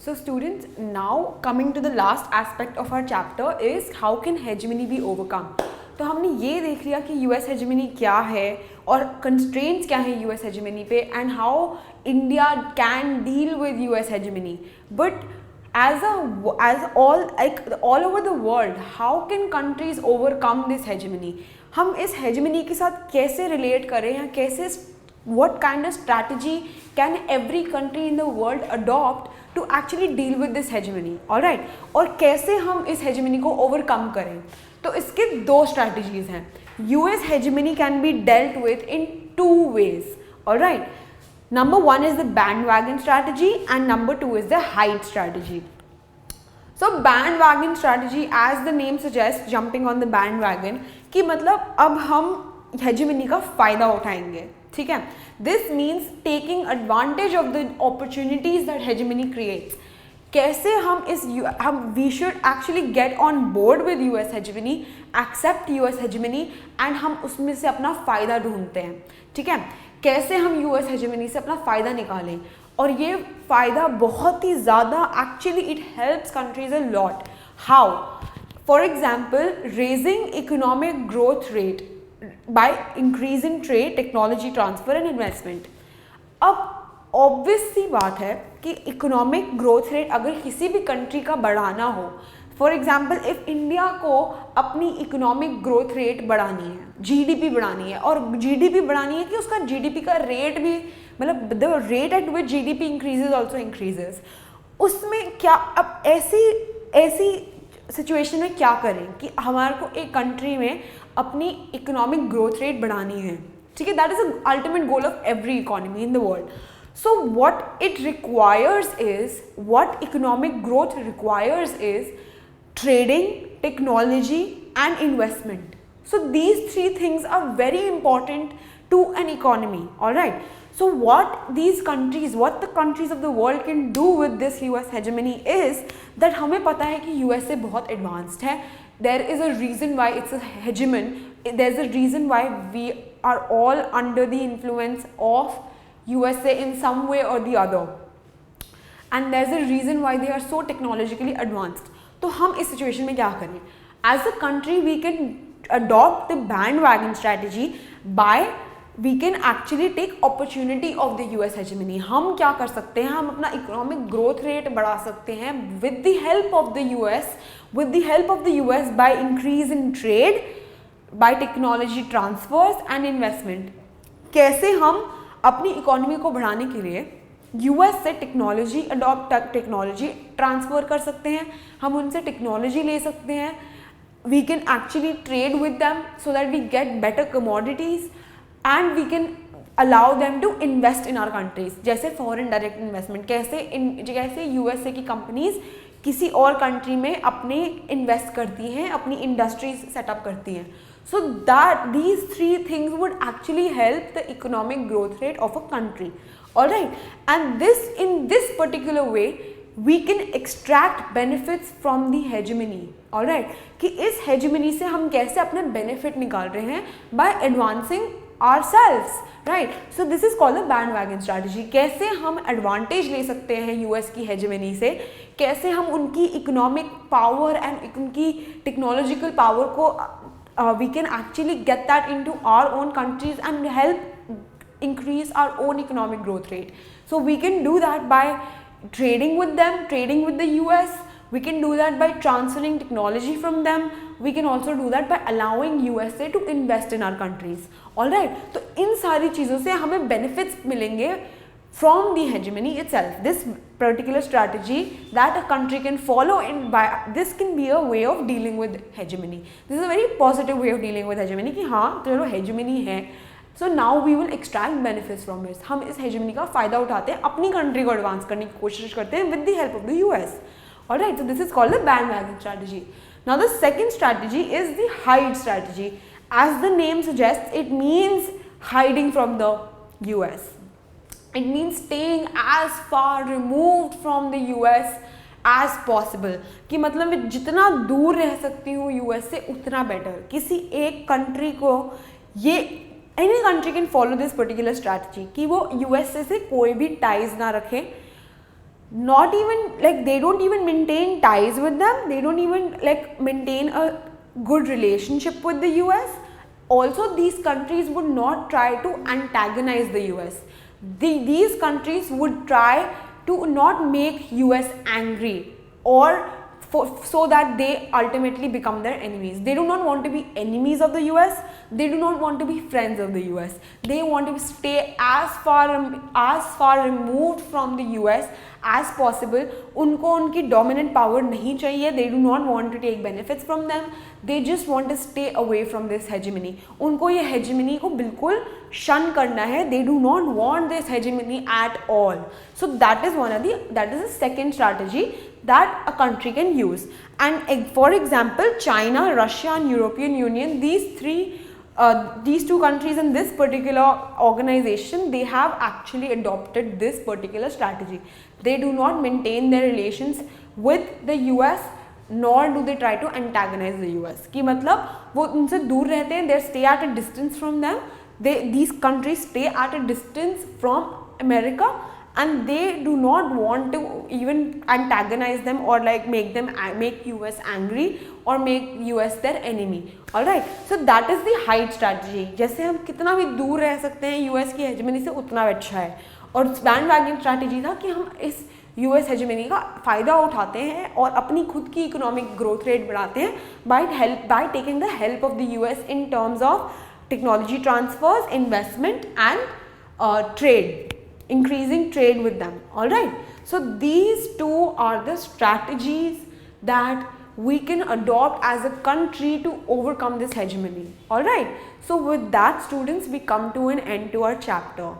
So students, now coming to the last aspect of our chapter is how can hegemony be overcome. तो हमने ये देख लिया कि यूएस हेजेमनी क्या है और कंस्ट्रेंट्स क्या है यूएस हेजेमनी पे and how India can deal with US hegemony. But as all over the world, how can countries overcome this hegemony? हम इस hegemony के साथ कैसे relate करें या कैसे what kind of strategy can every country in the world adopt to actually deal with this hegemony, alright? और कैसे हम इस hegemony को overcome करें? तो इसके दो strategies हैं. US hegemony can be dealt with in two ways, alright? Number one is the bandwagon strategy and number two is the hide strategy. So bandwagon strategy, as the name suggests, jumping on the bandwagon, कि मतलब अब हम hegemony का फ़ायदा उठाएंगे, ठीक है? This means taking advantage of the opportunities that hegemony creates. कैसे we should actually get on board with US hegemony, accept US hegemony and हम उसमें से अपना फ़ायदा ढूंढते हैं, ठीक है? कैसे हम यूएस हेजेमनी से अपना फ़ायदा निकालें और ये फ़ायदा बहुत ही ज़्यादा actually it helps countries a lot. How? For example, raising economic growth rate by increasing trade, technology transfer and investment. अब ऑब्वियस सी बात है कि इकोनॉमिक ग्रोथ रेट अगर किसी भी कंट्री का बढ़ाना हो, फॉर एग्जाम्पल इफ़ इंडिया को अपनी इकोनॉमिक ग्रोथ रेट बढ़ानी है, जीडीपी बढ़ानी है, और जीडीपी बढ़ानी है कि उसका जीडीपी का रेट भी, मतलब the rate at which GDP increases also increases, उसमें क्या अब ऐसी सिचुएशन में क्या करें कि हमारे को एक कंट्री में अपनी इकोनॉमिक ग्रोथ रेट बढ़ानी है, ठीक है? That is the ultimate goal of every economy in the world. So what it requires is, what economic growth requires is trading, technology and investment. So these three things are very important to an economy, alright? So what the countries of the world can do with this US hegemony is that हमें पता है कि USA बहुत advanced है. There is a reason why it's a hegemon. There's a reason why we are all under the influence of USA in some way or the other, and there's a reason why they are so technologically advanced. तो हम इस situation में क्या करें? As a country we can adopt the bandwagon strategy by we can actually take opportunity of the US hegemony. हम क्या कर सकते हैं? हम अपना इकोनॉमिक ग्रोथ रेट बढ़ा सकते हैं with the help of the US by increase in trade, by technology transfers and investment. कैसे हम अपनी इकोनॉमी को बढ़ाने के लिए यूएस से टेक्नोलॉजी ट्रांसफ़र कर सकते हैं, हम उनसे टेक्नोलॉजी ले सकते हैं. We can actually trade with them so that we get better commodities and we can allow them to invest in our countries. जैसे फॉरेन डायरेक्ट इन्वेस्टमेंट, कैसे यूएसए की कंपनीज किसी और कंट्री में अपने इन्वेस्ट करती हैं, अपनी इंडस्ट्रीज सेटअप करती हैं. So that these three things would actually help the economic growth rate of a country, all right? And in this particular way we can extract benefits from the hegemony, all right? कि इस hegemony से हम कैसे अपने benefit निकाल रहे हैं by advancing ourselves, right? So this is called a bandwagon strategy. कैसे हम advantage ले सकते हैं US की hegemony से, कैसे हम उनकी economic power and उनकी technological power को we can actually get that into our own countries and help increase our own economic growth rate. So we can do that by trading with them, trading with the US. We can do that by transferring technology from them. We can also do that by allowing USA to invest in our countries. All right. तो इन सारी चीज़ों से हमें benefits मिलेंगे from the hegemony itself. This particular strategy that a country can follow this can be a way of dealing with hegemony. This is a very positive way of dealing with hegemony कि हाँ चलो hegemony है, so now we will extract benefits from it. हम इस hegemony का फ़ायदा उठाते हैं, अपनी country को advance करने की कोशिश करते हैं with the help of the US. Alright, so this is called the bandwagon strategy. Now the second strategy is the hide strategy. As the name suggests, it means hiding from the US. It means staying as far removed from the US as possible. कि मतलब मैं जितना दूर रह सकती हूँ US से उतना बेटर. किसी एक कंट्री को any country can follow this particular strategy कि वो USA से कोई भी ties ना रखें, not even like they don't even maintain ties with them, they don't even like maintain a good relationship with the US. Also, these countries would not try to antagonize the US. These countries would try to not make US angry, or so that they ultimately become their enemies. They do not want to be enemies of the US. They do not want to be friends of the US. They want to stay as far removed from the US as possible. उनको उनकी dominant power नहीं चाहिए. They do not want to take benefits from them. They just want to stay away from this hegemony. उनको ये hegemony को बिल्कुल शन करना है. They do not want this hegemony at all. So that is the second strategy that a country can use. And for example, China, Russia and European Union, these two countries in this particular organization, they have actually adopted this particular strategy. They do not maintain their relations with the US, nor do they try to antagonize the US. कि मतलब वो उनसे दूर रहते हैं, they stay at a distance from them. These countries stay at a distance from America, and they do not want to even antagonize them or like make US angry or make US their enemy. Alright, so that is the hide strategy. जैसे हम कितना भी दूर रह सकते हैं US की hegemony से, उतना अच्छा है. और bandwagon strategy था कि हम इस US hegemony का फ़ायदा उठाते हैं और अपनी खुद की इकोनॉमिक ग्रोथ रेट बढ़ाते हैं by taking the help of the US in terms of technology transfers, investment and trade. Increasing trade with them. Alright, so these two are the strategies that we can adopt as a country to overcome this hegemony. Alright, so with that students, we come to an end to our chapter.